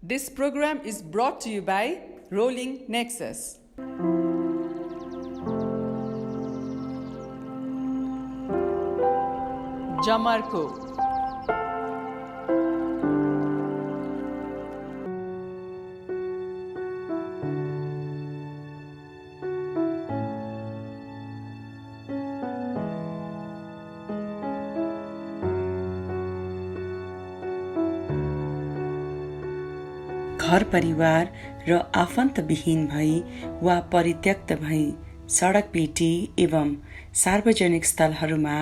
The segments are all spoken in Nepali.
This program is brought to you by Rolling Nexus. Jamarco. घर परिवार र आफन्तविहीन भई वा परित्यक्त भई सडक पेटी एवं सार्वजनिक स्थलहरूमा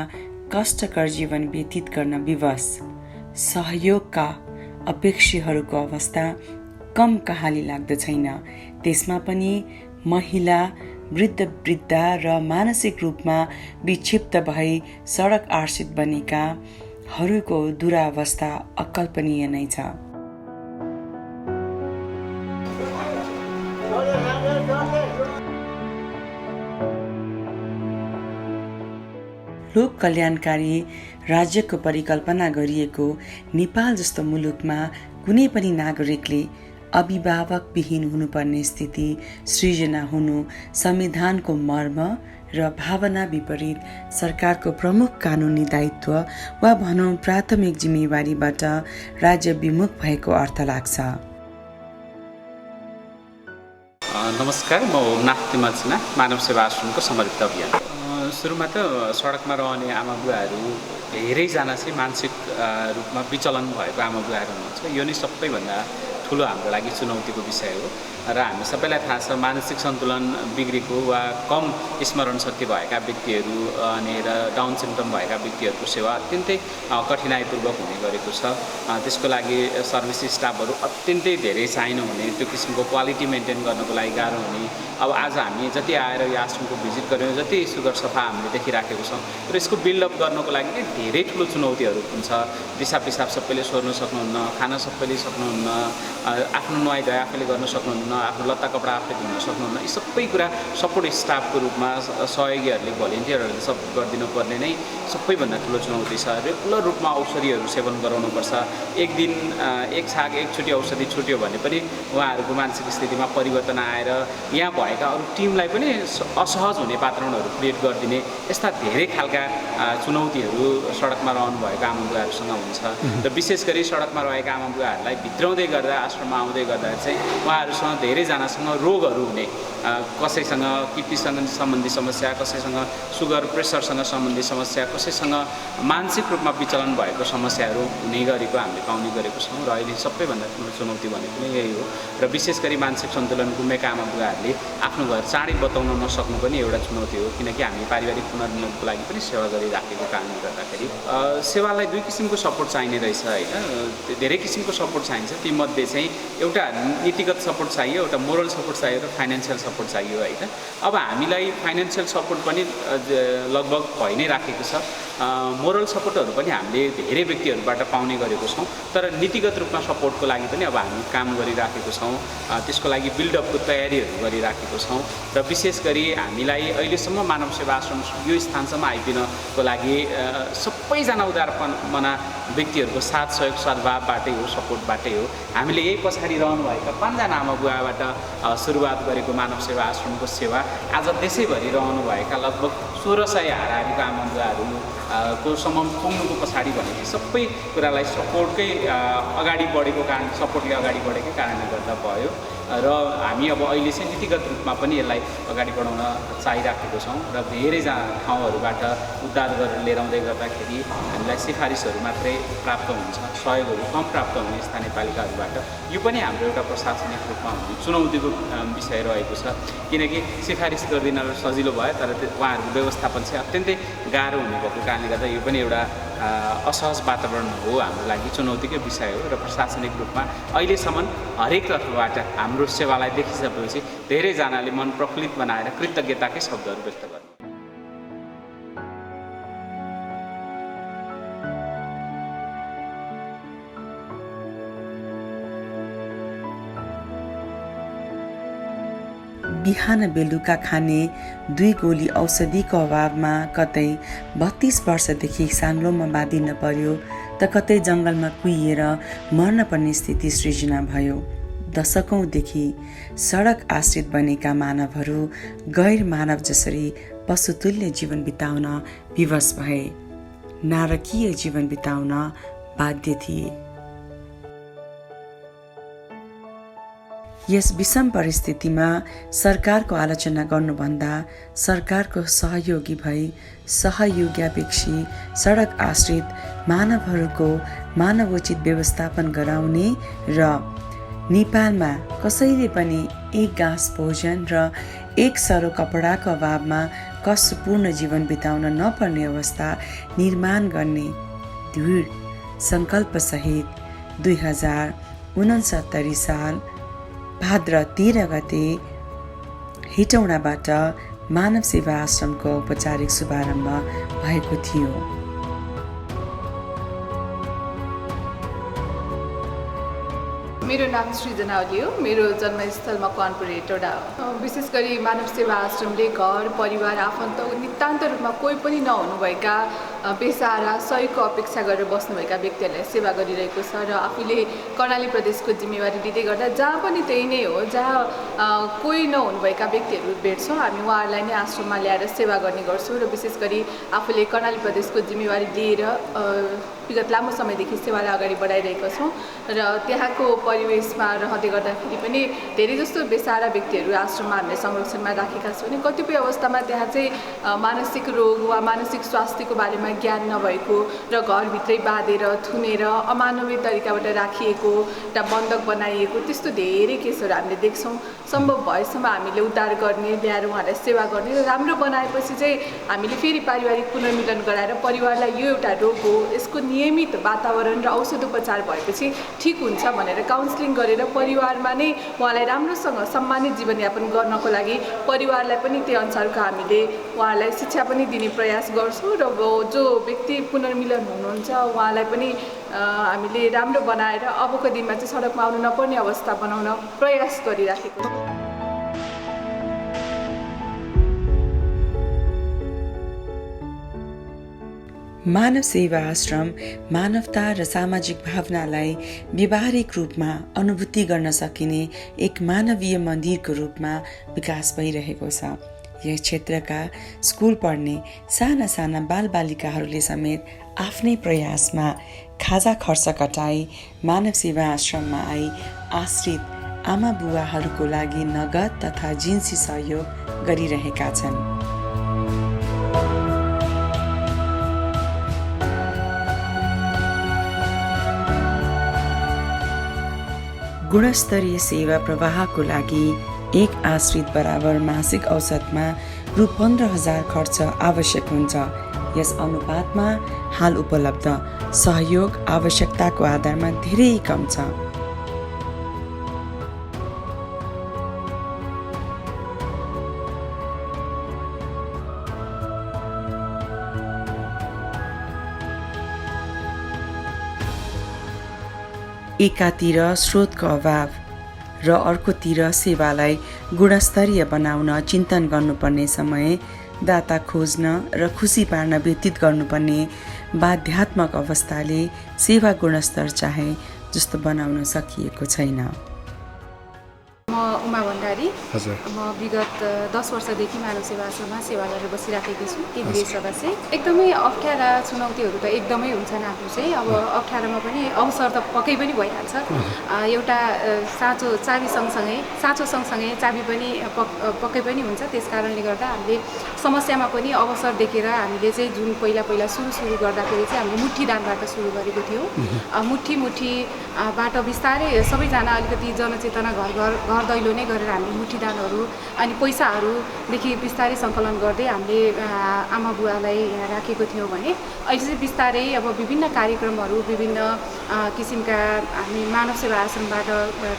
कष्टकर जीवन व्यतीत गर्न विवश सहयोगका अपेक्षीहरूको अवस्था कम कहाली लाग्दछैन। त्यसमा पनि महिला, वृद्धा र मानसिक रूपमा विक्षिप्त भई सडक आश्रित बनेकाहरूको दुरावस्था अकल्पनीय नै छ। लोक कल्याणकारी राज्यको परिकल्पना गरिएको नेपाल जस्तो मुलुकमा कुनै पनि नागरिकले अभिभावक विहीन हुनुपर्ने स्थिति सृजना हुनु संविधानको मर्म र भावना विपरीत सरकारको प्रमुख कानुनी दायित्व वा भनौँ प्राथमिक जिम्मेवारीबाट राज्य विमुख भएको अर्थ लाग्छ। नमस्कार, म नाथ तिमल्सिना, मानव सेवा आश्रमको समर्पित अभियान। सुरुमा त सडकमा रहने आमा बुवाहरू धेरैजना चाहिँ मानसिक रूपमा विचलन भएको आमा बुवाहरू हुनुहुन्छ। यो नै सबैभन्दा ठुलो हाम्रो लागि चुनौतीको विषय हो र हामी सबैलाई थाहा छ मानसिक सन्तुलन बिग्रेको वा कम स्मरण शक्ति भएका व्यक्तिहरू अनि र डाउन सिम्पटम भएका व्यक्तिहरूको सेवा अत्यन्तै कठिनाइपूर्वक हुने गरेको छ। त्यसको लागि सर्भिस स्टाफहरू अत्यन्तै धेरै चाहिनु हुने, त्यो किसिमको क्वालिटी मेन्टेन गर्नको लागि गाह्रो हुने। अब आज हामी जति आएर यो आश्रमको भिजिट गऱ्यौँ, जति सुगर सफा हामीले देखिराखेको छौँ र यसको बिल्डअप गर्नको लागि नै धेरै ठुलो चुनौतीहरू हुन्छ। दिसा पिसाब सबैले सोर्न सक्नुहुन्न, खाना सबैले सक्नुहुन्न, आफ्नो नुहाइ धुवाइ आफैले गर्न सक्नुहुन्न, आफ्नो लत्ता कपडा आफैले धुन सक्नुहुन्न। यी सबै कुरा सपोर्ट स्टाफको रूपमा सहयोगीहरूले भलिन्टियरहरूले सपोर्ट गरिदिनु पर्ने नै सबैभन्दा ठुलो चुनौती छ। रेगुलर रूपमा औषधिहरू सेवन गराउनुपर्छ। एक दिन एक छाक एकचोटि औषधि छुट्यो भने पनि उहाँहरूको मानसिक स्थितिमा परिवर्तन आएर यहाँ भएका अरू टिमलाई पनि असहज हुने वातावरणहरू क्रिएट गरिदिने यस्ता धेरै खालका चुनौतीहरू सडकमा रहनुभएको आमा बुवाहरूसँग हुन्छ। र विशेष गरी सडकमा रहेका आमा बुवाहरूलाई भित्राउँदै गर्दा आश्रममा आउँदै गर्दा चाहिँ उहाँहरूसँग धेरैजनासँग रोगहरू हुने, कसैसँग किडनीसँग सम्बन्धी समस्या, कसैसँग सुगर प्रेसरसँग सम्बन्धी समस्या, कसैसँग मानसिक रूपमा विचलन भएको समस्याहरू हुने गरेको हामीले पाउने गरेको छौँ। र अहिले सबैभन्दा ठुलो चुनौती भनेको नै यही हो। र विशेष गरी मानसिक सन्तुलन गुमेका आमा बुवाहरूले आफ्नो घर चाँडै बताउन नसक्नु पनि एउटा चुनौती हो, किनकि हामी पारिवारिक पुनर्मिलनको लागि पनि सेवा गरिराखेको कारणले गर्दाखेरि सेवालाई दुई किसिमको सपोर्ट चाहिने रहेछ होइन। धेरै किसिमको सपोर्ट चाहिन्छ। तीमध्ये चाहिँ एउटा नीतिगत सपोर्ट चाहियो, एउटा मोरल सपोर्ट चाहियो र फाइनेन्सियल सपोर्ट चाहियो होइन। अब हामीलाई फाइनेन्सियल सपोर्ट पनि लगभग भइ नै राखेको छ। मोरल सपोर्टहरू पनि हामीले धेरै व्यक्तिहरूबाट पाउने गरेको छौँ। तर नीतिगत रूपमा सपोर्टको लागि पनि अब हामी काम गरिराखेको छौँ। त्यसको लागि बिल्डअपको तयारीहरू गरिराखेको छौँ। र विशेष गरी हामीलाई अहिलेसम्म मानव सेवा आश्रम यो स्थानसम्म आइदिनको लागि सबैजना उदारमना व्यक्तिहरूको साथ सहयोग सद्भावबाटै हो, सपोर्टबाटै हो। हामीले यही पछाडि रहनुभएका 5 जना आमा बुवाबाट सुरुवात गरेको मानव सेवा आश्रमको सेवा आज देशैभरि रहनुभएका लगभग 1600 हाराहारीको आमा बुवाहरू को सम्म पुग्नुको पछाडि भनेपछि सबै कुरालाई सपोर्टकै अगाडि बढेको कारण, सपोर्टले अगाडि बढेकै कारणले गर्दा भयो। र हामी अब अहिले चाहिँ नीतिगत रूपमा पनि यसलाई अगाडि बढाउन चाहिराखेको छौँ। र धेरैजना ठाउँहरूबाट उद्धार गरेर लिएर आउँदै गर्दाखेरि हामीलाई सिफारिसहरू मात्रै प्राप्त हुन्छ, सहयोगहरू कम प्राप्त हुने स्थानीय पालिकाहरूबाट। यो पनि हाम्रो एउटा प्रशासनिक रूपमा हुने चुनौतीको विषय रहेको छ, किनकि सिफारिस गरिदिन सजिलो भयो तर उहाँहरूको व्यवस्थापन चाहिँ अत्यन्तै गाह्रो हुने भएको कारणले गर्दा यो पनि एउटा असहज वातावरण हो, हाम्रो लागि चुनौतीकै विषय हो। र प्रशासनिक रूपमा अहिलेसम्म हरेक तर्फबाट हाम्रो सेवालाई देखिसकेपछि धेरैजनाले मन प्रफुल्लित बनाएर कृतज्ञताकै शब्दहरू व्यक्त गर्नु। बिहान बेलुका खाने 2 गोली औषधिको अभावमा कतै 32 वर्षदेखि साङ्लोमा बाँधिन पर्यो त कतै जङ्गलमा कुहिएर मर्न पर्ने स्थिति सृजना भयो। दशकौँदेखि सडक आश्रित बनेका मानवहरू गैर मानव जसरी पशुतुल्य जीवन बिताउन विवश भए, नारकीय जीवन बिताउन बाध्य थिए। यस विषम परिस्थितिमा सरकारको आलोचना गर्नुभन्दा सरकारको सहयोगी भई सहयोग्यापेक्षी सडक आश्रित मानवहरूको मानवोचित व्यवस्थापन गराउने र नेपालमा कसैले पनि एक गाँस भोजन र एक सरो कपडाको अभावमा कष्टपूर्ण जीवन बिताउन नपर्ने अवस्था निर्माण गर्ने दृढ सङ्कल्पसहित 2069 साल भाद्र 13 गते हेटौँडाबाट मानव सेवा आश्रमको औपचारिक शुभारम्भ भएको थियो। मेरो नाम सृजना ओली हो। मेरो जन्मस्थल मकवानपुर हेटौँडा हो। विशेष गरी मानव सेवा आश्रमले घर परिवार आफन्त नितान्त रूपमा कोही पनि नहुनुभएका बेसहारा सहयोगको अपेक्षा गरेर बस्नुभएका व्यक्तिहरूलाई सेवा गरिरहेको छ र आफूले कर्णाली प्रदेशको जिम्मेवारी लिँदै गर्दा जहाँ पनि त्यही नै हो, जहाँ कोही नहुनुभएका व्यक्तिहरू भेट्छौँ हामी उहाँहरूलाई नै आश्रममा ल्याएर सेवा गर्ने गर्छौँ र विशेष गरी आफूले कर्णाली प्रदेशको जिम्मेवारी लिएर विगत लामो समयदेखि सेवालाई अगाडि बढाइरहेका छौँ र त्यहाँको परिवेशमा रहँदै गर्दाखेरि पनि धेरै जस्तो बेसहारा व्यक्तिहरू आश्रममा हामीले संरक्षणमा राखेका छौँ भने कतिपय अवस्थामा त्यहाँ चाहिँ मानसिक रोग वा मानसिक स्वास्थ्यको बारेमा ज्ञान नभएको र घरभित्रै बाँधेर थुनेर अमानवीय तरिकाबाट राखिएको एउटा बन्धक बनाइएको त्यस्तो धेरै केसहरू हामीले देख्छौँ। सम्भव भएसम्म हामीले उद्धार गर्ने, ल्याएर उहाँहरूलाई सेवा गर्ने र राम्रो बनाएपछि चाहिँ हामीले फेरि पारिवारिक पुनर्मिलन गराएर परिवारलाई यो एउटा रोग हो, यसको नियमित वातावरण र औषधोपचार भएपछि ठिक हुन्छ भनेर काउन्सिलिङ गरेर परिवारमा नै उहाँलाई राम्रोसँग सम्मानित जीवनयापन गर्नको लागि परिवारलाई पनि त्यही अनुसारको हामीले उहाँहरूलाई शिक्षा पनि दिने प्रयास गर्छौँ र जो व्यक्ति पुनर्मिलन हुनुहुन्छ उहाँलाई पनि हामीले राम्रो बनाएर अबको दिनमा चाहिँ सडकमा आउनु नपर्ने अवस्था बनाउन प्रयास गरिराखेको छौँ। मानव सेवा आश्रम मानवता र सामाजिक भावनालाई व्यवहारिक रूपमा अनुभूति गर्न सकिने एक मानवीय मन्दिरको रूपमा विकास भइरहेको छ। यस क्षेत्रका स्कुल पढ्ने साना साना बालबालिकाहरूले समेत आफ्नै प्रयासमा खाजा खर्च कटाई मानव सेवा आश्रममा आई आश्रित आमा बुवाहरूको लागि नगद तथा जिन्सी सहयोग गरिरहेका छन्। गुणस्तरीय सेवा प्रवाहको लागि एक आश्रित बराबर मासिक औसतमा रु 15,000 खर्च आवश्यक हुन्छ। यस अनुपातमा हाल उपलब्ध सहयोग आवश्यकताको आधारमा धेरै कम छ। एकातिर स्रोतको अभाव र अर्कोतिर सेवालाई गुणस्तरीय बनाउन चिन्तन गर्नुपर्ने समय, दाता खोज्न र खुसी पार्न व्यतीत गर्नुपर्ने बाध्यात्मक अवस्थाले सेवा गुणस्तर चाहे जस्तो बनाउन सकिएको छैन। म उमा भण्डारी, म विगत 10 वर्षदेखि मानव सेवा आश्रममा सेवा गरेर बसिराखेकी छु, केन्द्रीय सदस्य। एकदमै अप्ठ्यारा चुनौतीहरू त एकदमै हुन्छन्। आफ्नो चाहिँ अब अप्ठ्यारामा पनि अवसर त पक्कै पनि भइहाल्छ। एउटा साँचो चाबी सँगसँगै चाबी पनि पक्कै पनि हुन्छ। त्यस कारणले गर्दा हामीले समस्यामा पनि अवसर देखेर हामीले चाहिँ जुन पहिला सुरु गर्दाखेरि चाहिँ हामीले मुठीदानबाट सुरु गरेको थियौँ। मुठीबाट बिस्तारै सबैजना अलिकति जनचेतना घर दैलो नै गरेर हामीले मुठीदानहरू अनि पैसाहरूदेखि बिस्तारै सङ्कलन गर्दै हामीले आमा बुवालाई यहाँ राखेको थियौँ भने अहिले चाहिँ बिस्तारै अब विभिन्न कार्यक्रमहरू विभिन्न किसिमका हामी मानव सेवा आश्रमबाट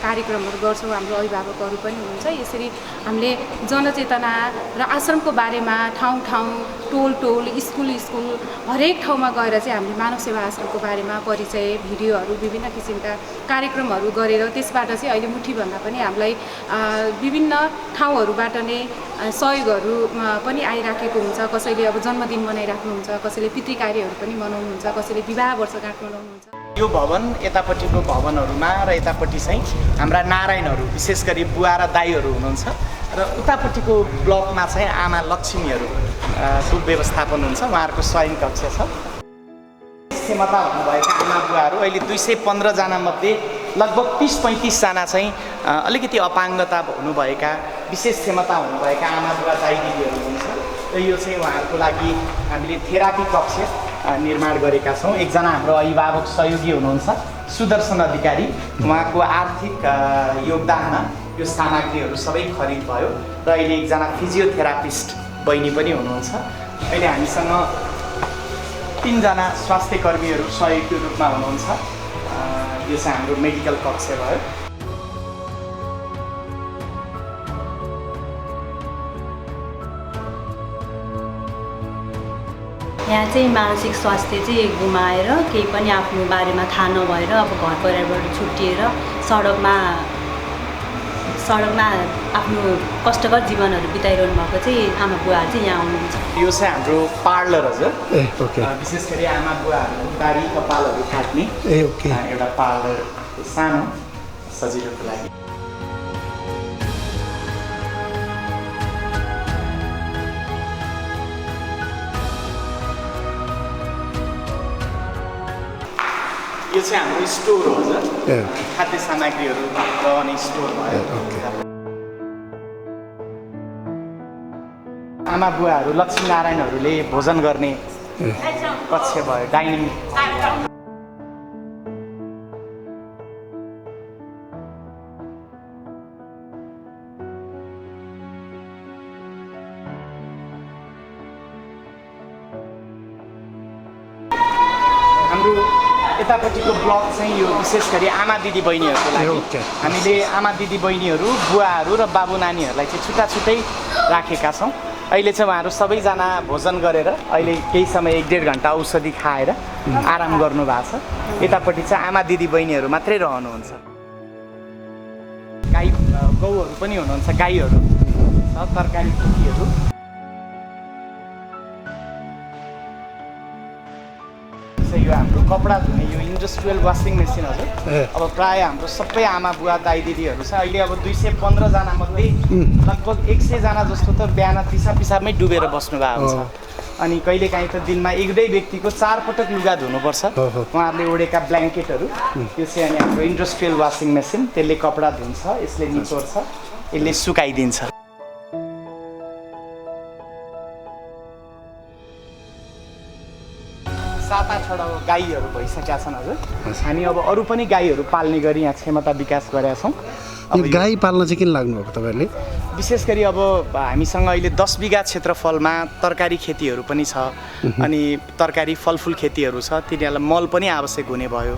कार्यक्रमहरू गर्छौँ। हाम्रो अभिभावकहरू पनि हुनुहुन्छ। यसरी हामीले जनचेतना र आश्रमको बारेमा ठाउँ टोल स्कुल हरेक ठाउँमा गएर चाहिँ हामीले मानव सेवा आश्रमको बारेमा परिचय भिडियोहरू विभिन्न किसिमका कार्यक्रमहरू गरेर त्यसबाट चाहिँ अहिले मुठीभन्दा पनि हामीलाई विभिन्न ठाउँहरूबाट नै सहयोगहरू पनि आइराखेको हुन्छ। कसैले अब जन्मदिन मनाइराख्नुहुन्छ, कसैले पितृ कार्यहरू पनि मनाउनुहुन्छ, कसैले विवाह वर्षगाँठ मनाउनुहुन्छ। यो भवन यतापट्टिको भवनहरूमा र यतापट्टि चाहिँ हाम्रा नारायणहरू विशेष गरी बुवा र दाईहरू हुनुहुन्छ र उतापट्टिको ब्लकमा चाहिँ आमा लक्ष्मीहरूको व्यवस्थापन हुन्छ। उहाँहरूको शयन कक्ष छ। क्षमता हुनुभएका आमा बुवाहरू अहिले 215 जना मध्ये लगभग 30-35 जना चाहिँ अलिकति अपाङ्गता हुनुभएका विशेष क्षमता हुनुभएका आमा बुवा दाइ दिदीहरू हुनुहुन्छ र यो चाहिँ उहाँहरूको लागि हामीले थेरापी कक्ष निर्माण गरेका छौँ। एकजना हाम्रो अभिभावक सहयोगी हुनुहुन्छ सुदर्शन अधिकारी, उहाँको आर्थिक योगदानमा यो सामग्रीहरू सबै खरिद भयो र अहिले एकजना फिजियोथेरापिस्ट बहिनी पनि हुनुहुन्छ। अहिले हामीसँग 3 जना स्वास्थ्य कर्मीहरू सहयोगको रूपमा हुनुहुन्छ। यो चाहिँ हाम्रो मेडिकल कक्ष भयो। यहाँ चाहिँ मानसिक स्वास्थ्य चाहिँ गुमाएर केही पनि आफ्नो बारेमा थाहा नभएर अब घर परिवारबाट छुट्टिएर सडकमा आफ्नो कष्टकर जीवनहरू बिताइरहनु भएको चाहिँ आमा बुवाहरू चाहिँ यहाँ आउनुहुन्छ। यो चाहिँ हाम्रो पार्लर हजुर। विशेष गरी आमा बुवाहरू दाढी कपालहरू काट्ने एउटा पार्लर सानो सजिलोको लागि। यो चाहिँ हाम्रो स्टोर हो हजुर। खाद्य सामग्रीहरू रहने स्टोर भयो। आमा बुवाहरू लक्ष्मीनारायणहरूले भोजन गर्ने कक्ष भयो, डाइनिङ। हाम्रो यतापट्टिको ब्लक चाहिँ यो विशेष गरी आमा दिदी बहिनीहरूको लागि हामीले आमा दिदी बहिनीहरू बुवाहरू र बाबु नानीहरूलाई चाहिँ छुट्टा छुट्टै राखेका छौँ। अहिले चाहिँ उहाँहरू सबैजना भोजन गरेर अहिले केही समय 1-1.5 घन्टा औषधि खाएर आराम गर्नु भएको छ। यतापट्टि चाहिँ आमा दिदी बहिनीहरू मात्रै रहनुहुन्छ। गाई गौहरू पनि हुनुहुन्छ, गाईहरू छ, तरकारी खेतीहरू। यो हाम्रो कपडा धुने यो इन्डस्ट्रियल वासिङ मेसिन हजुर। अब प्राय हाम्रो सबै आमा बुवा दाइ दिदीहरू छ। अहिले अब 215 जना मध्ये लगभग 100 जना जस्तो त बिहान पिसाबमै डुबेर बस्नु भएको छ। अनि कहिलेकाहीँ त दिनमा 1-2 व्यक्तिको 4 पटक लुगा धुनुपर्छ उहाँहरूले ओढेका ब्ल्याङ्केटहरू। यो चाहिँ अनि हाम्रो इन्डस्ट्रियल वासिङ मेसिन, त्यसले कपडा धुन्छ, यसले निचोड्छ, यसले सुकाइदिन्छ। 7-8 गाईहरू भइसकेका छन् हजुर। हामी अब अरू पनि गाईहरू पाल्ने गरी यहाँ क्षमता विकास गरेका छौँ। गाई पाल्न चाहिँ किन लाग्नुभएको तपाईँहरूले? विशेष गरी अब हामीसँग अहिले 10 बिघा क्षेत्रफलमा तरकारी खेतीहरू पनि छ अनि तरकारी फलफुल खेतीहरू छ। तिनीहरूलाई मल पनि आवश्यक हुने भयो।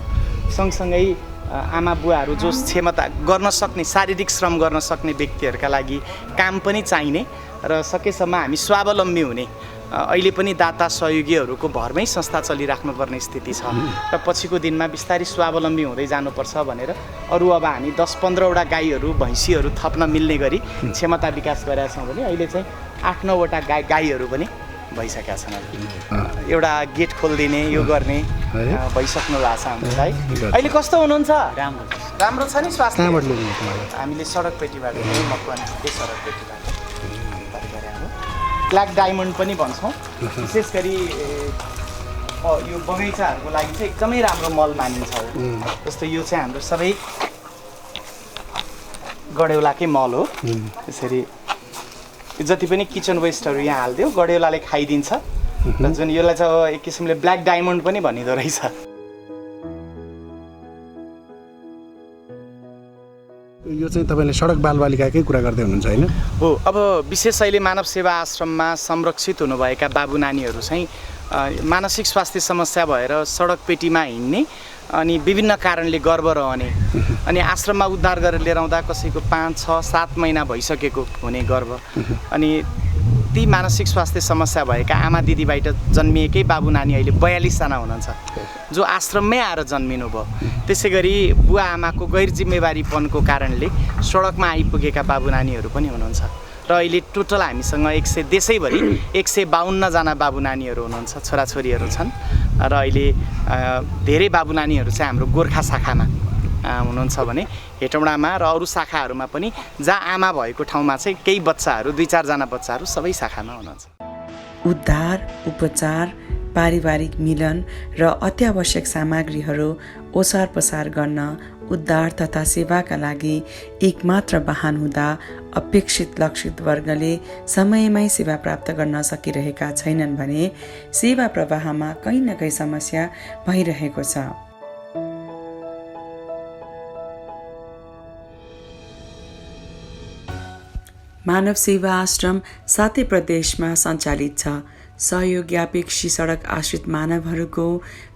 सँगसँगै आमा बुवाहरू जो क्षमता गर्न सक्ने, शारीरिक श्रम गर्न सक्ने व्यक्तिहरूका लागि काम पनि चाहिने र सकेसम्म हामी स्वावलम्बी हुने अहिले पनि दाता सहयोगीहरूको भरमै संस्था चलिराख्नुपर्ने स्थिति छ र पछिको दिनमा बिस्तारै स्वावलम्बी हुँदै जानुपर्छ भनेर अरू अब हामी 10-15 वटा गाईहरू भैँसीहरू थप्न मिल्ने गरी क्षमता विकास गरेका छौँ भने अहिले चाहिँ 8-9 वटा गाईहरू पनि भइसकेका छन्। एउटा गेट खोलिदिने यो गर्ने भइसक्नु भएको छ हामीलाई। अहिले कस्तो हुनुहुन्छ? राम्रो छ नि स्वास्थ्य? हामीले सडक पेटीबाट मकवानकै सडक पेटीबाट ब्ल्याक डायमन्ड पनि भन्छौँ। विशेष गरी यो बगैँचाहरूको लागि चाहिँ एकदमै राम्रो मल मानिन्छ। जस्तो यो चाहिँ हाम्रो सबै गडेउलाकै मल हो। यसरी जति पनि किचन वेस्टहरू यहाँ हालिदियो गडेउलाले खाइदिन्छ र जुन यसलाई चाहिँ एक किसिमले ब्ल्याक डायमन्ड पनि भनिँदो रहेछ। यो चाहिँ तपाईँले सडक बालबालिकाकै कुरा गर्दै हुनुहुन्छ होइन? हो। अब विशेष अहिले मानव सेवा आश्रममा संरक्षित हुनुभएका बाबु नानीहरू चाहिँ मानसिक स्वास्थ्य समस्या भएर सडक पेटीमा हिँड्ने अनि विभिन्न कारणले गर्भ रहने अनि आश्रममा उद्धार गरेर लिएर आउँदा कसैको 5, 6, 7 महिना भइसकेको हुने गर्भ अनि यति मानसिक स्वास्थ्य समस्या भएका आमा दिदीबाट जन्मिएकै बाबु नानी अहिले 42 जना हुनुहुन्छ जो आश्रममै आएर जन्मिनु भयो। त्यसै गरी बुवा आमाको गैर जिम्मेवारीपनको कारणले सडकमा आइपुगेका बाबु नानीहरू पनि हुनुहुन्छ र अहिले टोटल हामीसँग देशैभरि 152 जना बाबु नानीहरू हुनुहुन्छ, छोराछोरीहरू छन् र अहिले धेरै बाबु नानीहरू चाहिँ हाम्रो गोर्खा शाखामा हुनुहुन्छ भने हेटौडामा र अरू शाखाहरूमा पनि जहाँ आमा भएको ठाउँमा चाहिँ केही बच्चाहरू 2-4 जना बच्चाहरू सबै शाखामा हुनुहुन्छ। उद्धार, उपचार, पारिवारिक मिलन र अत्यावश्यक सामग्रीहरू ओसार पसार गर्न उद्धार तथा सेवाका लागि एकमात्र वाहन हुँदा अपेक्षित लक्षित वर्गले समयमै सेवा प्राप्त गर्न सकिरहेका छैनन् भने सेवा प्रवाहमा कहीँ न कहीँ समस्या भइरहेको छ। मानव सेवा आश्रम 7 प्रदेशमा सञ्चालित छ। सहयोगापेक्षी सडक आश्रित मानवहरूको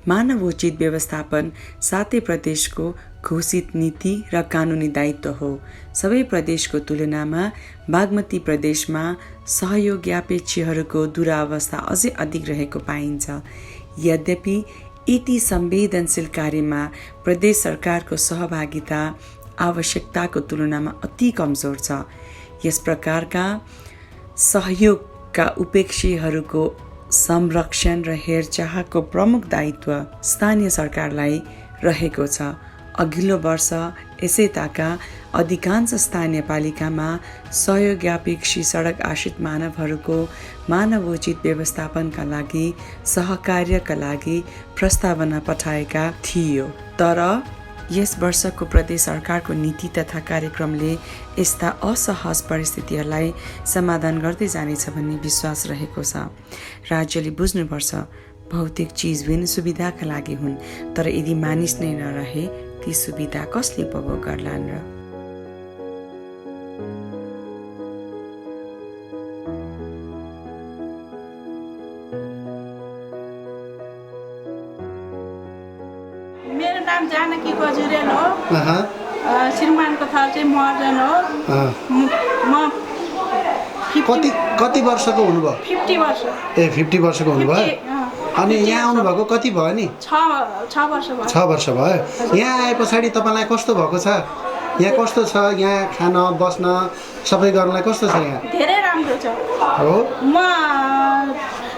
मानवोचित व्यवस्थापन 7 प्रदेशको घोषित नीति र कानुनी दायित्व हो। सबै प्रदेशको तुलनामा बागमती प्रदेशमा सहयोगापेक्षीहरूको दुरावस्था अझै अधिक रहेको पाइन्छ। यद्यपि यति संवेदनशील कार्यमा प्रदेश सरकारको सहभागिता आवश्यकताको तुलनामा अति कमजोर छ। यस प्रकारका सहयोगका उपेक्षीहरूको संरक्षण र हेरचाहको प्रमुख दायित्व स्थानीय सरकारलाई रहेको छ। अघिल्लो वर्ष यसैताका अधिकांश स्थानीय पालिकामा सहयोगापेक्षी सडक आश्रित मानवहरूको मानवोचित व्यवस्थापनका लागि सहकार्यका लागि प्रस्तावना पठाएका थियो। तर यस वर्षको प्रदेश सरकारको नीति तथा कार्यक्रमले यस्ता असहज परिस्थितिहरूलाई समाधान गर्दै जानेछ भन्ने विश्वास रहेको छ। राज्यले बुझ्नुपर्छ भौतिक चिज विन सुविधाका लागि हुन्, तर यदि मानिस नै नरहे ती सुविधा कसले उपभोग गर्लान् र? मेरो नाम जानकी बजुरेल हो। श्रीमानको थर चाहिँ महर्जन हो। म कति वर्षको हुनुभयो? 50 वर्ष। 50 वर्षको हुनुभयो। अनि यहाँ आउनुभएको कति भयो नि? 6 वर्ष भयो। 6 वर्ष भयो। यहाँ आए पछाडि तपाईँलाई कस्तो भएको छ? यहाँ कस्तो छ? यहाँ खान बस्न सबै गर्नलाई कस्तो छ यहाँ? धेरै राम्रो छ। हो। म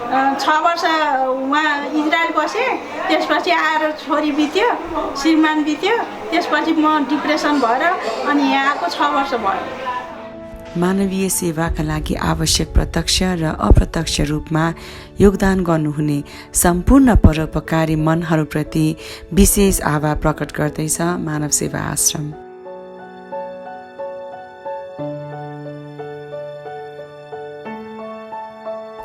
6 वर्ष उहाँ इजरायल बसेँ, त्यसपछि आएर छोरी बित्यो, श्रीमान बित्यो, त्यसपछि म डिप्रेसन भएर अनि यहाँ आएको 6 वर्ष भयो। मानवीय सेवाका लागि आवश्यक प्रत्यक्ष र अप्रत्यक्ष रूपमा योगदान गर्नुहुने सम्पूर्ण परोपकारी मनहरूप्रति विशेष आभार प्रकट गर्दैछ मानव सेवा आश्रम।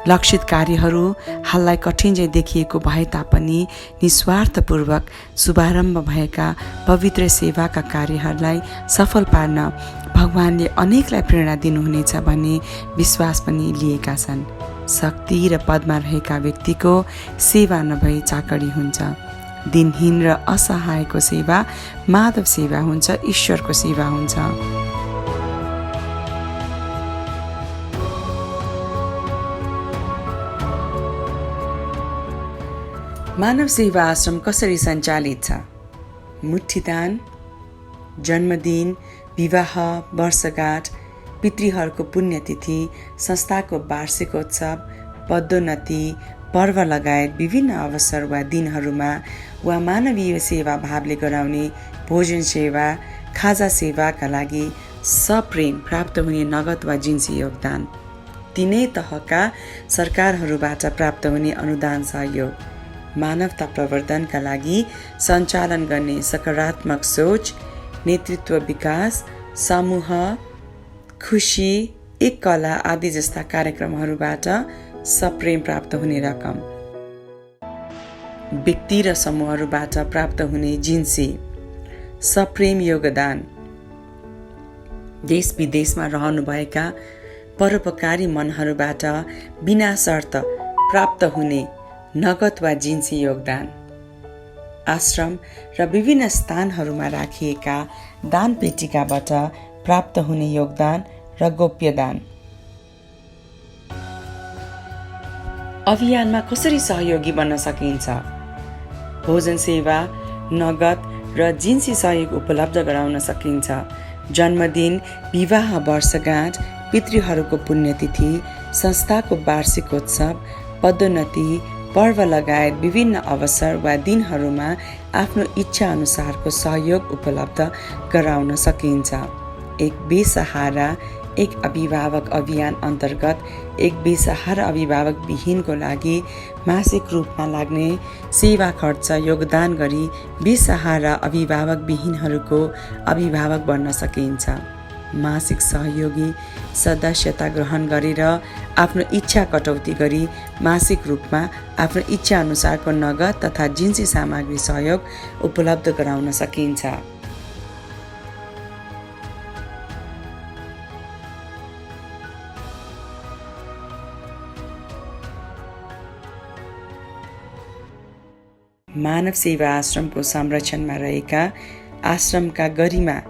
लक्षित कार्यहरू हाललाई कठिन चाहिँ देखिएको भए तापनि निस्वार्थपूर्वक शुभारम्भ भएका पवित्र सेवाका कार्यहरूलाई सफल पार्न भगवानले अनेकलाई प्रेरणा दिनुहुनेछ भन्ने विश्वास पनि लिएका छन्। शक्ति र पदमा रहेका व्यक्तिको सेवा नभई चाकडी हुन्छ। दिनहीन र असहायको सेवा माधव सेवा हुन्छ, ईश्वरको सेवा हुन्छ। मानव सेवा आश्रम कसरी सञ्चालित छ? मुठीदान, जन्मदिन, विवाह, वर्षगाँठ, पितृहरूको पुण्यतिथि, संस्थाको वार्षिकोत्सव, पदोन्नति, पर्व लगायत विभिन्न अवसर वा दिनहरूमा वा मानवीय सेवा भावले गराउने भोजन सेवा, खाजा सेवाका लागि सप्रेम प्राप्त हुने नगद वा जिन्सी योगदान, तिनै तहका सरकारहरूबाट प्राप्त हुने अनुदान सहयोग, मानवता प्रवर्धनका लागि सञ्चालन गर्ने सकारात्मक सोच, नेतृत्व विकास, समूह, खुसी, एक कला आदि जस्ता कार्यक्रमहरूबाट सप्रेम प्राप्त हुने रकम, व्यक्ति र समूहहरूबाट प्राप्त हुने जिन्सी सप्रेम योगदान, देश विदेशमा रहनुभएका परोपकारी मनहरूबाट बिना शर्त प्राप्त हुने नगद वा जिन्सी योगदान, आश्रम र विभिन्न स्थानहरूमा राखिएका दान पेटिकाबाट प्राप्त हुने योगदान र गोप्य दान, अभियानमा कसरी सहयोगी बन्न सकिन्छ? भोजन सेवा, नगद र जिन्सी सहयोग उपलब्ध गराउन सकिन्छ। जन्मदिन, विवाह वर्षगाँठ, पितृहरूको पुण्यतिथि, संस्थाको वार्षिकोत्सव, पदोन्नति, पर्व लगायत विभिन्न अवसर वा दिनहरूमा आफ्नो इच्छा अनुसारको सहयोग उपलब्ध गराउन सकिन्छ। एक बेसहारा एक अभिभावक अभियान अन्तर्गत एक बेसहारा अभिभावक विहीनको लागि मासिक रूपमा लाग्ने सेवा खर्च योगदान गरी बेसहारा अभिभावक विहीनहरूको अभिभावक बन्न सकिन्छ। मासिक सहयोगी सदस्यता ग्रहण गरेर आफ्नो इच्छा कटौती गरी मासिक रूपमा आफ्नो इच्छा अनुसारको नगद तथा जिन्सी सामग्री सहयोग उपलब्ध गराउन सकिन्छ। मानव सेवा आश्रमको संरक्षणमा रहेका आश्रमका गरिमा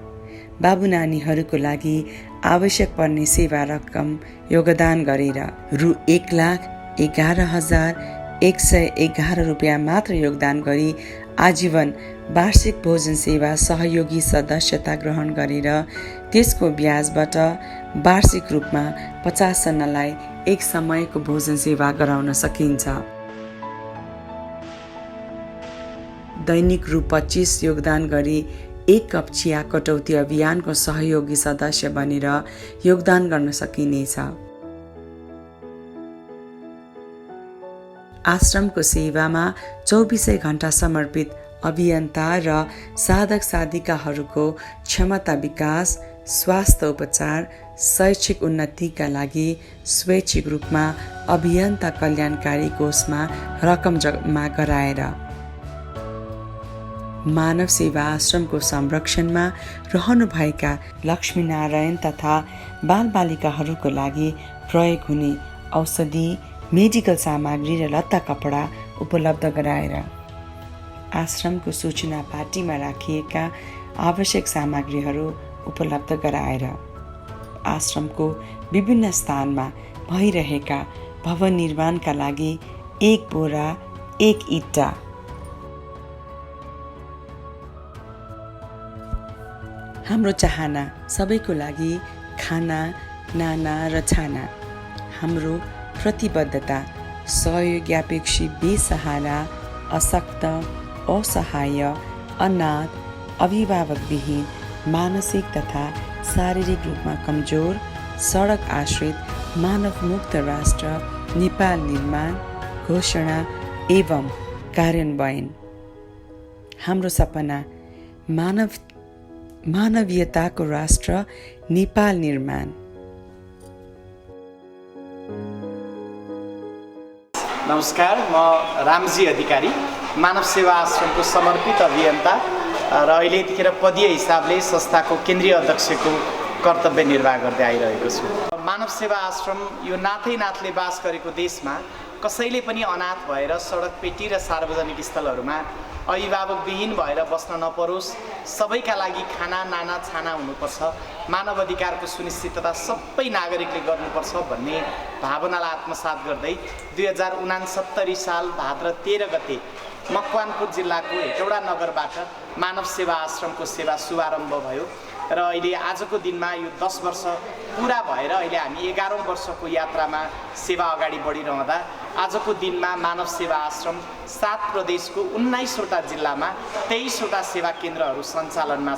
बाबु नानीहरूको लागि आवश्यक पर्ने सेवा रकम योगदान गरेर रु 1,11,111 रुपियाँ मात्र योगदान गरी आजीवन वार्षिक भोजन सेवा सहयोगी सदस्यता ग्रहण गरेर त्यसको ब्याजबाट वार्षिक रूपमा 50 जनालाई एक समयको भोजन सेवा गराउन सकिन्छ। दैनिक रु 25 योगदान गरी 1 कप चिया कटौती अभियानको सहयोगी सदस्य बनेर योगदान गर्न सकिनेछ। आश्रमको सेवामा 24 घण्टा समर्पित अभियन्ता र साधक साधिकाहरूको क्षमता विकास, स्वास्थ्य उपचार, शैक्षिक उन्नतिका लागि स्वैच्छिक रूपमा अभियन्ता कल्याणकारी कोषमा रकम जम्मा गराएर मानव सेवा आश्रमको संरक्षणमा रहनुभएका लक्ष्मीनारायण तथा बालबालिकाहरूको लागि प्रयोग हुने औषधि, मेडिकल सामग्री र लत्ता कपडा उपलब्ध गराएर आश्रमको सूचना पाटीमा राखिएका आवश्यक सामग्रीहरू उपलब्ध गराएर आश्रमको विभिन्न स्थानमा भइरहेका भवन निर्माणका लागि 1 बोरा 1 इट्टा हाम्रो चाहना सबैको लागि खाना, नाना र छाना। हाम्रो प्रतिबद्धता सहयोगापेक्षी बेसहारा, अशक्त, असहाय, अनाथ, अभिभावकविहीन, मानसिक तथा शारीरिक रूपमा कमजोर, सडक आश्रित मानव मुक्त राष्ट्र नेपाल निर्माण घोषणा एवं कार्यान्वयन। हाम्रो सपना मानवीयताको राष्ट्र नेपाल निर्माण। नमस्कार, म रामजी अधिकारी, मानव सेवा आश्रमको समर्पित अभियन्ता र अहिले यतिखेर पदीय हिसाबले संस्थाको केन्द्रीय अध्यक्षको कर्तव्य निर्वाह गर्दै आइरहेको छु। मानव सेवा आश्रम यो नाथै नाथले बास गरेको देशमा कसैले पनि अनाथ भएर सडक पेटी र सार्वजनिक स्थलहरूमा अभिभावकविहीन भएर बस्न नपरोस्, सबैका लागि खाना, नाना, छाना हुनुपर्छ, मानव अधिकारको सुनिश्चितता सबै नागरिकले गर्नुपर्छ भन्ने भावनालाई आत्मसात गर्दै 2069 साल भाद्र 13 गते मकवानपुर जिल्लाको हेटौडा नगरबाट मानव सेवा आश्रमको सेवा शुभारम्भ भयो र अहिले आजको दिनमा यो 10 वर्ष पुरा भएर अहिले हामी 11औं वर्षको यात्रामा सेवा अगाडि बढिरहँदा आजको दिनमा मानव सेवा आश्रम 7 प्रदेशको 19वटा जिल्लामा 23वटा सेवा केन्द्रहरू सञ्चालनमा छ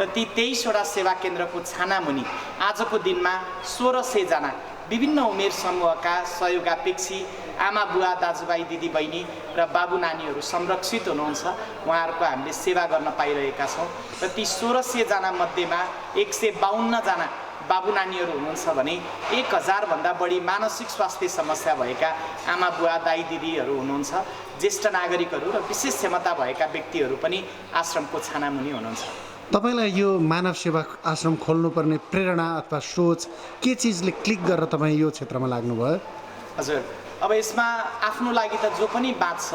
र ती 23वटा सेवा केन्द्रको छानामुनि आजको दिनमा 1600 जना विभिन्न उमेर समूहका सहयोगापेक्षी आमा बुवा दाजुभाइ दिदीबहिनी र बाबु नानीहरू संरक्षित हुनुहुन्छ। उहाँहरूको हामीले सेवा गर्न पाइरहेका छौँ र ती 1600 जना मध्येमा 152 जना बाबु नानीहरू हुनुहुन्छ भने 1000 भन्दा बढी मानसिक स्वास्थ्य समस्या भएका आमा बुवा दाइ दिदीहरू हुनुहुन्छ। ज्येष्ठ नागरिकहरू र विशेष क्षमता भएका व्यक्तिहरू पनि आश्रमको छानामुनि हुनुहुन्छ। तपाईलाई यो मानव सेवा आश्रम खोल्नुपर्ने प्रेरणा अथवा सोच के चिजले क्लिक गरेर तपाईँ यो क्षेत्रमा लाग्नुभयो? हजुर, अब यसमा आफ्नो लागि त जो पनि बाँच्छ,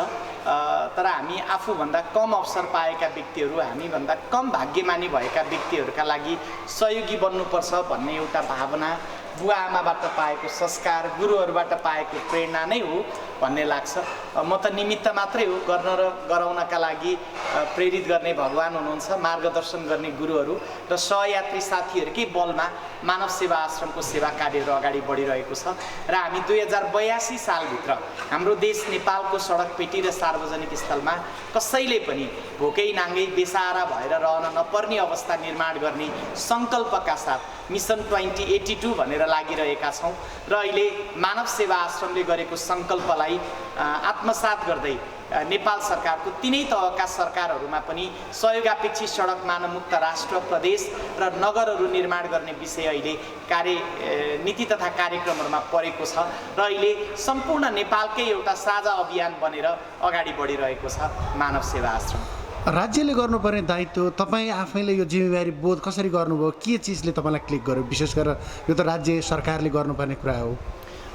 तर हामी आफूभन्दा कम अवसर पाएका व्यक्तिहरू, हामीभन्दा कम भाग्यमानी भएका व्यक्तिहरूका लागि सहयोगी बन्नुपर्छ भन्ने एउटा भावना बुवा आमाबाट पाएको संस्कार, गुरुहरूबाट पाएको प्रेरणा नै हो भन्ने लाग्छ। म त निमित्त मात्रै हो, गर्न र गराउनका लागि प्रेरित गर्ने भगवान् हुनुहुन्छ, मार्गदर्शन गर्ने गुरुहरू र सहयात्री साथीहरूकै बलमा मानव सेवा आश्रमको सेवा कार्यहरू अगाडि बढिरहेको छ। र हामी 2082 सालभित्र हाम्रो देश नेपालको सडक पेटी र सार्वजनिक स्थलमा कसैले पनि भोकै नाङ्गै बेसहारा भएर रहन नपर्ने अवस्था निर्माण गर्ने सङ्कल्पका साथ मिसन 2082 भनेर लागिरहेका छौँ। र अहिले मानव सेवा आश्रमले गरेको सङ्कल्पलाई आत्मसात गर्दै नेपाल सरकारको तिनै तहका सरकारहरूमा पनि सहयोगापेक्षी सडक मानवमुक्त राष्ट्र, प्रदेश र नगरहरू निर्माण गर्ने विषय अहिले नीति तथा कार्यक्रमहरूमा परेको छ र अहिले सम्पूर्ण नेपालकै एउटा साझा अभियान बनेर अगाडि बढिरहेको छ मानव सेवा आश्रम। राज्यले गर्नुपर्ने दायित्व तपाईँ आफैले यो जिम्मेवारी बोध कसरी गर्नुभयो? के चिजले तपाईँलाई क्लिक गर्यो? विशेष गरेर यो त राज्य सरकारले गर्नुपर्ने कुरा हो।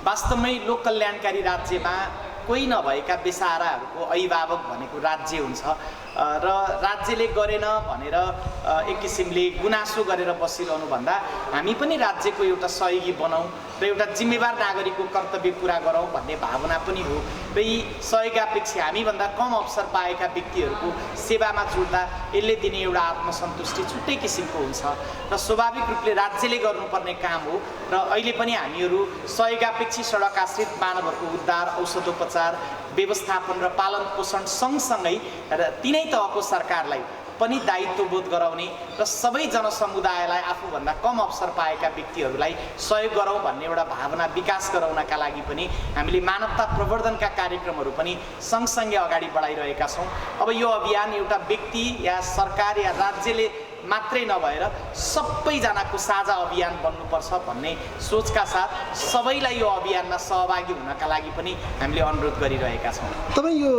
वास्तवमै लोक कल्याणकारी राज्यमा कोही नभएका बेसहाराहरूको अभिभावक भनेको राज्य हुन्छ र राज्यले गरेन भनेर एक किसिमले गुनासो गरेर बसिरहनुभन्दा हामी पनि राज्यको एउटा सहयोगी बनाऊँ र एउटा जिम्मेवार नागरिकको कर्तव्य पुरा गरौँ भन्ने भावना पनि हो। र यी सहयोगापेक्षी हामीभन्दा कम अवसर पाएका व्यक्तिहरूको सेवामा जुट्दा यसले दिने एउटा आत्मसन्तुष्टि छुट्टै किसिमको हुन्छ र स्वाभाविक रूपले राज्यले गर्नुपर्ने काम हो। र अहिले पनि हामीहरू सहयोगापेक्षी सडक आश्रित मानवहरूको उद्धार, औषधोपचार, व्यवस्थापन र पालन पोषण सँगसँगै र तिनै तहको सरकारलाई पनि दायित्वबोध गराउने र सबै जनसमुदायलाई आफूभन्दा कम अवसर पाएका व्यक्तिहरूलाई सहयोग गरौँ भन्ने एउटा भावना विकास गराउनका लागि पनि हामीले मानवता प्रवर्धनका कार्यक्रमहरू पनि सँगसँगै अगाडि बढाइरहेका छौँ। अब यो अभियान एउटा व्यक्ति या सरकार या राज्यले मात्रै नभएर सबैजनाको साझा अभियान बन्नुपर्छ भन्ने सोचका साथ सबैलाई यो अभियानमा सहभागी हुनका लागि पनि हामीले अनुरोध गरिरहेका छौँ। तपाईँ यो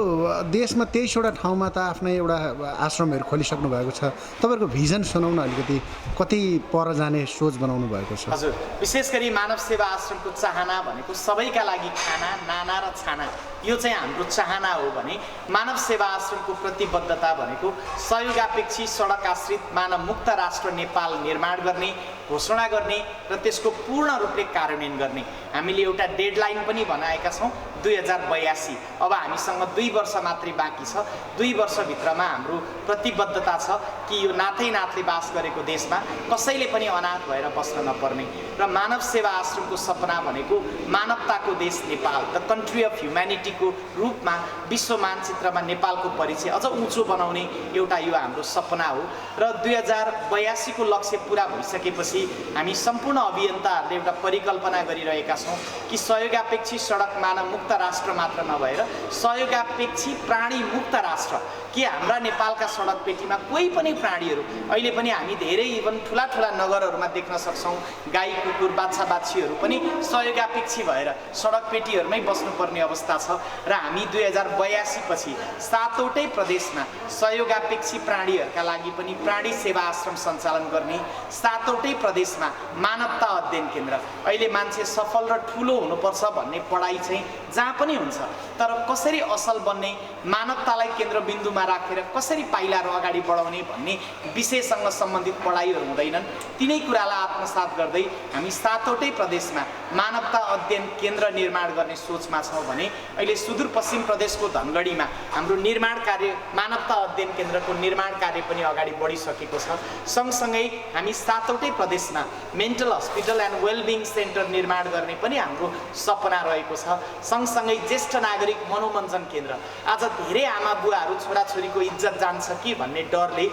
देशमा 23वटा ठाउँमा त आफ्नै एउटा आश्रमहरू खोलिसक्नु भएको छ। तपाईँहरूको भिजन सुनाउन अलिकति कति पर जाने सोच बनाउनु भएको छ? हजुर, विशेष गरी मानव सेवा आश्रमको चाहना भनेको सबैका लागि खाना, नाना र छाना, यो चाहिँ हाम्रो चाहना हो भने मानव सेवा आश्रमको प्रतिबद्धता भनेको सहयोगापेक्षी सडक आश्रित मुक्त राष्ट्र नेपाल निर्माण गर्ने घोषणा गर्ने र त्यसको पूर्ण रूपले कार्यान्वयन गर्ने। हामीले एउटा डेडलाइन पनि बनाएका छौँ 2082। अब हामीसँग 2 वर्ष मात्रै बाँकी छ। 2 वर्षभित्रमा हाम्रो प्रतिबद्धता छ कि यो नाथै नाथले बास गरेको देशमा कसैले पनि अनाथ भएर बस्न नपर्ने र मानव सेवा आश्रमको सपना भनेको मानवताको देश नेपाल, द कन्ट्री अफ ह्युम्यानिटीको रूपमा विश्व मानचित्रमा नेपालको परिचय अझ उँचो बनाउने एउटा यो हाम्रो सपना हो। र 2082 को लक्ष्य पुरा भइसकेपछि हामी सम्पूर्ण अभियन्ताहरूले एउटा परिकल्पना गरिरहेका छौँ कि सहयोगापेक्षी सडक मानव मुक्त राष्ट्र मात्र नभएर सहयोगापेक्षी प्राणी मुक्त राष्ट्र। कि हाम्रा नेपालका सडक पेटीमा कोही पनि प्राणीहरू अहिले पनि हामी धेरै इभन ठुला ठुला नगरहरूमा देख्न सक्छौँ गाई, कुकुर, बाछा बाछीहरू पनि सहयोगापेक्षी भएर सडक पेटीहरूमै बस्नुपर्ने अवस्था छ। र हामी 2082 पछि 7वटै प्रदेशमा सहयोगापेक्षी प्राणीहरूका लागि पनि प्राणी सेवा आश्रम सञ्चालन गर्ने, 7वटै प्रदेशमा मानवता अध्ययन केन्द्र। अहिले मान्छे सफल र ठुलो हुनुपर्छ भन्ने पढाइ चाहिँ जहाँ पनि हुन्छ, तर कसरी असल बन्ने, मानवतालाई केन्द्रबिन्दुमा राखेर कसरी पाइलाहरू अगाडि बढाउने भन्ने विषयसँग सम्बन्धित पढाइहरू हुँदैनन्। तिनै कुरालाई आत्मसात गर्दै हामी 7वटै प्रदेशमा मानवता अध्ययन केन्द्र निर्माण गर्ने सोचमा छौँ भने अहिले सुदूरपश्चिम प्रदेशको धनगढीमा हाम्रो निर्माण कार्य, मानवता अध्ययन केन्द्रको निर्माण कार्य पनि अगाडि बढिसकेको छ। सँगसँगै हामी 7वटै प्रदेशमा mental hospital and well-being centre निर्माण गर्ने पनि हाम्रो सपना रहेको छ। सँगसँगै ज्येष्ठ नागरिक मनोरञ्जन केन्द्र। आज धेरै आमा बुवाहरू छोराछोरीको इज्जत जान्छ कि भन्ने डरले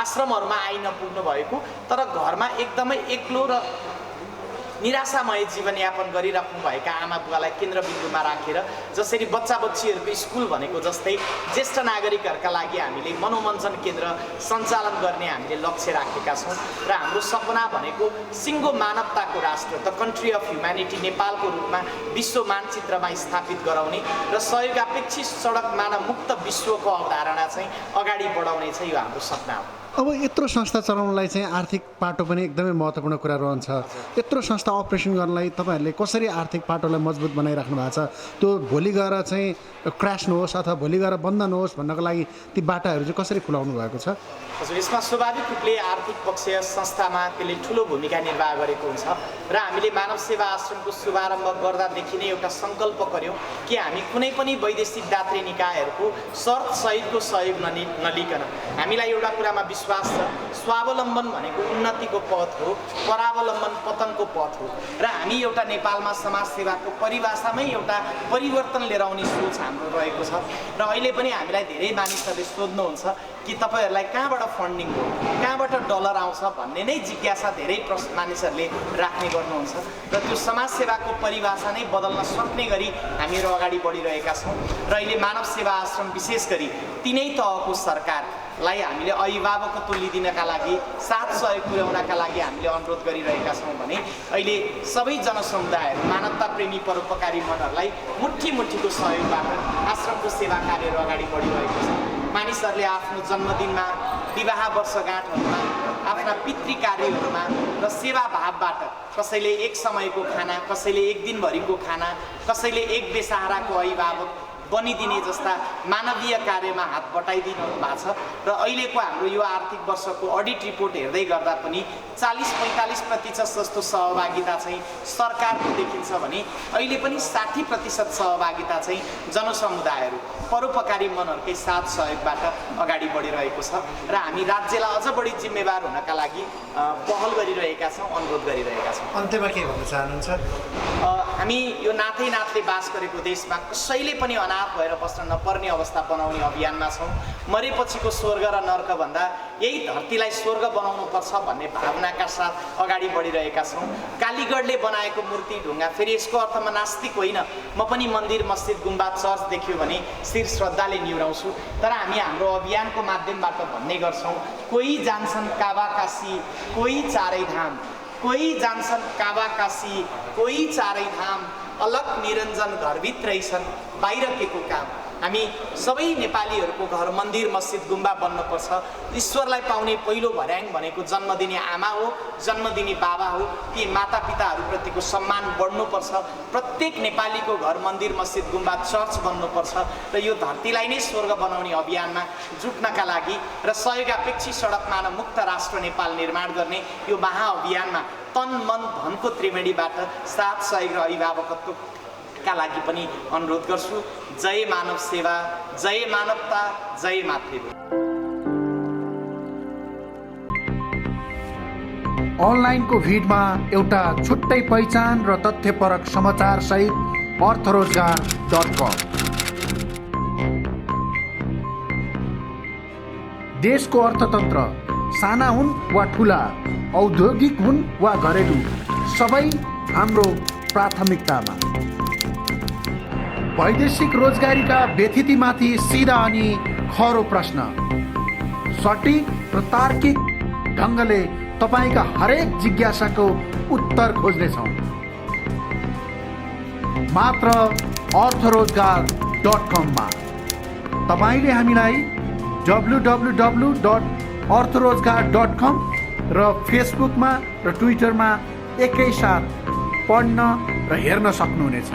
आश्रमहरूमा आइ नपुग्नु भएको, तर घरमा एकदमै एक्लो र निराशामय जीवनयापन गरिराख्नुभएका आमा बुवालाई केन्द्रबिन्दुमा राखेर जसरी बच्चा बच्चीहरूको स्कुल भनेको जस्तै ज्येष्ठ नागरिकहरूका लागि हामीले मनोरञ्जन केन्द्र सञ्चालन गर्ने हामीले लक्ष्य राखेका छौँ। र हाम्रो सपना भनेको सिङ्गो मानवताको राष्ट्र, द कन्ट्री अफ ह्युम्यानिटी नेपालको रूपमा विश्व मानचित्रमा स्थापित गराउने र सहयोगापेक्षी सडक मानव मुक्त विश्वको अवधारणा चाहिँ अगाडि बढाउने चाहिँ यो हाम्रो सपना हो। अब यत्रो संस्था चलाउनलाई चाहिँ आर्थिक पाटो पनि एकदमै महत्त्वपूर्ण कुरा रहन्छ। यत्रो संस्था अपरेसन गर्नलाई तपाईँहरूले कसरी आर्थिक पाटोलाई मजबुत बनाइराख्नु भएको छ? त्यो भोलि गएर चाहिँ क्रास नहोस् अथवा भोलि गएर बन्द नहोस् भन्नको लागि ती बाटाहरू चाहिँ कसरी खुलाउनु भएको छ? हजुर, यसमा स्वाभाविक रूपले आर्थिक पक्षीय संस्थामा त्यसले ठुलो भूमिका निर्वाह गरेको हुन्छ र हामीले मानव सेवा आश्रमको शुभारम्भ गर्दादेखि नै एउटा सङ्कल्प गर्यौँ कि हामी कुनै पनि वैदेशिक दात्री निकायहरूको शर्त सहितको सहयोग नलिकन हामीलाई एउटा कुरामा विश्वास छ, स्वावलम्बन भनेको उन्नतिको पथ हो, परावलम्बन पतनको पथ हो र हामी एउटा नेपालमा समाज सेवाको परिभाषामै एउटा परिवर्तन लिएर आउने सोच हाम्रो रहेको छ र अहिले पनि हामीलाई धेरै मानिसहरूले सोध्नुहुन्छ कि तपाईँहरूलाई कहाँबाट फन्डिङ हो, कहाँबाट डलर आउँछ भन्ने नै जिज्ञासा धेरै मानिसहरूले राख्ने गर्नुहुन्छ र त्यो समाज सेवाको परिभाषा नै बदल्न सक्ने गरी हामीहरू अगाडि बढिरहेका छौँ र अहिले मानव सेवा आश्रम विशेष गरी तिनै तहको सरकारलाई हामीले अभिभावकत्व लिदिनका लागि साथ सहयोग पुर्याउनका लागि हामीले अनुरोध गरिरहेका छौँ भने अहिले सबै जनसमुदायहरू मानवता प्रेमी परोपकारी मनहरूलाई मुठी मुठीको सहयोगबाट आश्रमको सेवा कार्यहरू अगाडि बढिरहेको छ। मानिसहरूले आफ्नो जन्मदिनमा, विवाह वर्षगाँठहरूमा, आफ्ना पितृ कार्यहरूमा र सेवा भावबाट कसैले एक समयको खाना, कसैले एक दिनभरिको खाना, कसैले एक बेसहाराको अभिभावक बनिदिने जस्ता मानवीय कार्यमा हात बटाइदिनु भएको छ र अहिलेको हाम्रो यो आर्थिक वर्षको अडिट रिपोर्ट हेर्दै गर्दा पनि 40-45% जस्तो सहभागिता चाहिँ सरकारको देखिन्छ भने अहिले पनि 60% सहभागिता चाहिँ जनसमुदायहरू परोपकारी मनहरूकै साथ सहयोगबाट अगाडि बढिरहेको छ र हामी राज्यलाई अझ बढी जिम्मेवार हुनका लागि पहल गरिरहेका छौँ, अनुरोध गरिरहेका छौँ। अन्त्यमा के भन्न चाहनुहुन्छ? हामी यो नातै नातले बास गरेको देशमा कसैले पनि अनाथ भएर बस्न नपर्ने अवस्था बनाउने अभियानमा छौँ। मरेपछिको स्वर्ग र नर्क भन्दा यही धरतीलाई स्वर्ग बनाउनुपर्छ भन्ने भावनाका साथ अगाडि बढिरहेका छौँ। कालीगढले बनाएको मूर्ति ढुङ्गा, फेरि यसको अर्थमा नास्तिक होइन, म पनि मन्दिर, मस्जिद, गुम्बा, चर्च देख्यो भने शिर श्रद्धाले निहुराउँछु, तर हामी हाम्रो अभियानको माध्यमबाट भन्ने गर्छौँ, कोही जान्छन् काबा काशी, कोही चारै धाम, कोही जान्छन् काबा काशी, कोही चारै धाम, अलग निरञ्जन घरभित्रै छन्, बाहिर के को काम। हामी सबै नेपालीहरूको घर मन्दिर, मस्जिद, गुम्बा बन्नुपर्छ। ईश्वरलाई पाउने पहिलो भर्याङ भनेको जन्म दिने आमा हो, जन्म दिने बाबा हो। ती मातापिताहरूप्रतिको सम्मान बढ्नुपर्छ। प्रत्येक नेपालीको घर मन्दिर, मस्जिद, गुम्बा, चर्च बन्नुपर्छ र यो धरतीलाई नै स्वर्ग बनाउने अभियानमा जुट्नका लागि र सहयोगापेक्षी सडक मानव मुक्त राष्ट्र नेपाल निर्माण गर्ने यो महाअभियानमा तन मन धनको त्रिवेणीबाट साथ सहयोग र अभिभावकत्वका लागि पनि अनुरोध गर्छु। जय मानव सेवा, जय मानवता, जय मातृभूमि। अनलाइनको भिडमा एउटा छुट्टै पहिचान र तथ्यपरक समाचार सहित अर्थरोजगार.com। देशको अर्थतन्त्र साना हुन् वा ठुला, औद्योगिक हुन् वा घरेलु, सबै हाम्रो प्राथमिकतामा। वैदेशिक रोजगारीका व्यथितिमाथि सिधा अनि खरो प्रश्न, सटीक र तार्किक ढङ्गले तपाईका हरेक जिज्ञासाको उत्तर खोज्नेछौँ। मात्र अर्थरोजगार.com मा। तपाईले हामीलाई www.अर्थरोजगार.com र फेसबुकमा र ट्विटरमा एकैसाथ पढ्न र हेर्न सक्नुहुनेछ।